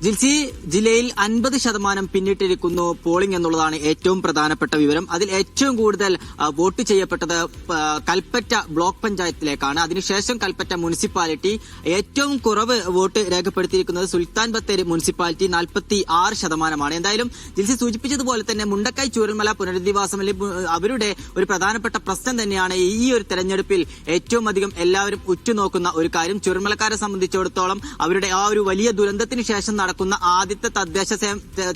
ജിൽസി, ജില്ലയിൽ 50% പിന്നിട്ടിരിക്കുന്നു പോളിംഗ് എന്നുള്ളതാണ് ഏറ്റവും പ്രധാനപ്പെട്ട വിവരം. അതിൽ ഏറ്റവും കൂടുതൽ വോട്ട് ചെയ്യപ്പെട്ടത് കൽപ്പറ്റ ബ്ലോക്ക് പഞ്ചായത്തിലേക്കാണ്. അതിനുശേഷം കൽപ്പറ്റ മുനിസിപ്പാലിറ്റി. ഏറ്റവും കുറവ് വോട്ട് രേഖപ്പെടുത്തിയിരിക്കുന്നത് സുൽത്താൻ ബത്തേരി മുനിസിപ്പാലിറ്റി 46%. എന്തായാലും ജിൽസി സൂചിപ്പിച്ചതുപോലെ തന്നെ മുണ്ടക്കൈ ചൂരൽമല പുനരധിവാസം അവരുടെ ഒരു പ്രധാനപ്പെട്ട പ്രശ്നം തന്നെയാണ് ഈ ഒരു തെരഞ്ഞെടുപ്പിൽ ഏറ്റവും അധികം എല്ലാവരും ഉറ്റുനോക്കുന്ന ഒരു കാര്യം. ചൂരൽമലക്കാരെ സംബന്ധിച്ചിടത്തോളം അവരുടെ ആ ഒരു വലിയ ദുരന്തത്തിന് ശേഷം നടക്കുന്ന ആദ്യത്തെ തദ്ദേശ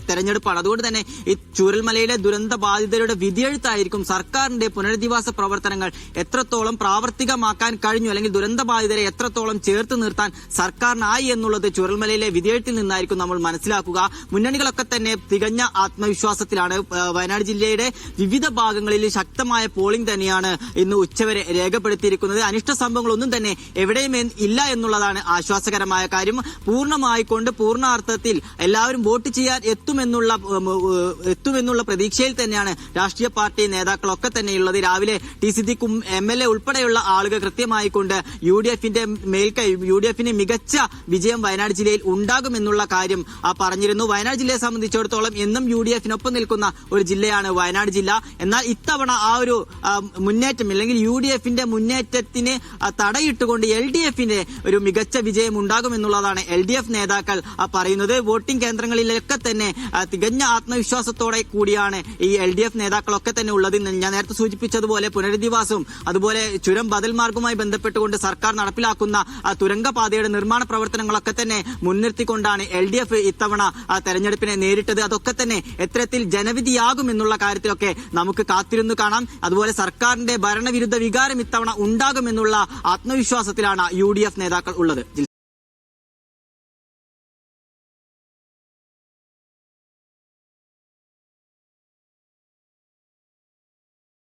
തെരഞ്ഞെടുപ്പാണ്. അതുകൊണ്ട് തന്നെ ഈ ചൂരൽമലയിലെ ദുരന്ത ബാധിതരുടെ വിധിയെഴുത്തായിരിക്കും സർക്കാരിന്റെ പുനരധിവാസ പ്രവർത്തനങ്ങൾ എത്രത്തോളം പ്രാവർത്തികമാക്കാൻ കഴിഞ്ഞു, അല്ലെങ്കിൽ ദുരന്ത ബാധിതരെ എത്രത്തോളം ചേർത്ത് നിർത്താൻ സർക്കാരിനായി എന്നുള്ളത് ചൂരൽമലയിലെ വിധിയെഴുത്തിൽ നിന്നായിരിക്കും നമ്മൾ മനസ്സിലാക്കുക. മുന്നണികളൊക്കെ തന്നെ തികഞ്ഞ ആത്മവിശ്വാസത്തിലാണ്. വയനാട് ജില്ലയുടെ വിവിധ ഭാഗങ്ങളിൽ ശക്തമായ പോളിംഗ് തന്നെയാണ് ഇന്ന് ഉച്ചവരെ രേഖപ്പെടുത്തിയിരിക്കുന്നത്. അനിഷ്ട സംഭവങ്ങളൊന്നും തന്നെ എവിടെയും ഇല്ല എന്നുള്ളതാണ് ആശ്വാസകരമായ കാര്യം. പൂർണ്ണമായിക്കൊണ്ട് പൂർണ്ണാർത്ഥത്തിൽ എല്ലാവരും വോട്ട് ചെയ്യാൻ എത്തുമെന്നുള്ള പ്രതീക്ഷയിൽ തന്നെയാണ് രാഷ്ട്രീയ പാർട്ടി നേതാക്കളൊക്കെ തന്നെയുള്ളത്. രാവിലെ ടി സിദ്ദീഖും MLA ഉൾപ്പെടെയുള്ള ആളുകൾ കൃത്യമായിക്കൊണ്ട് യുഡിഎഫിന് മികച്ച വിജയം വയനാട് ജില്ലയിൽ ഉണ്ടാകുമെന്നുള്ള കാര്യം പറഞ്ഞിരുന്നു. വയനാട് ജില്ലയെ സംബന്ധിച്ചിടത്തോളം എന്നും UDFിനൊപ്പം നിൽക്കുന്ന ഒരു ജില്ലയാണ് വയനാട് ജില്ല. എന്നാൽ ഇത്തവണ ആ ഒരു മുന്നേറ്റം, അല്ലെങ്കിൽ UDFിന്റെ മുന്നേറ്റത്തിന് തടയിട്ടുകൊണ്ട് LDFിന്റെ ഒരു മികച്ച വിജയം ഉണ്ടാകുമെന്നുള്ളതാണ് LDF നേതാക്കൾ പറയുന്നത്. വോട്ടിംഗ് കേന്ദ്രങ്ങളിലൊക്കെ തന്നെ തികഞ്ഞ ആത്മവിശ്വാസത്തോടെ കൂടിയാണ് ഈ LDF നേതാക്കളൊക്കെ തന്നെ ഉള്ളത്. ഞാൻ നേരത്തെ സൂചിപ്പിച്ചതുപോലെ പുനരധിവാസവും അതുപോലെ ചുരം ബദൽ മാർഗവുമായി ബന്ധപ്പെട്ടുകൊണ്ട് സർക്കാർ നടപ്പിലാക്കുന്ന തുരങ്കപാതയുടെ നിർമ്മാണ പ്രവർത്തനങ്ങളൊക്കെ തന്നെ മുൻനിർത്തിക്കൊണ്ടാണ് LDF ഇത്തവണ തെരഞ്ഞെടുപ്പിനെ നേരിട്ടത്. അതൊക്കെ തന്നെ എത്തരത്തിൽ ജനവിധിയാകുമെന്നുള്ള കാര്യത്തിലൊക്കെ നമുക്ക് കാത്തിരുന്നു കാണാം. അതുപോലെ സർക്കാരിന്റെ ഭരണവിരുദ്ധ വികാരം ഇത്തവണ ഉണ്ടാകുമെന്നുള്ള ആത്മവിശ്വാസത്തിലാണ് UDF നേതാക്കൾ ഉള്ളത്.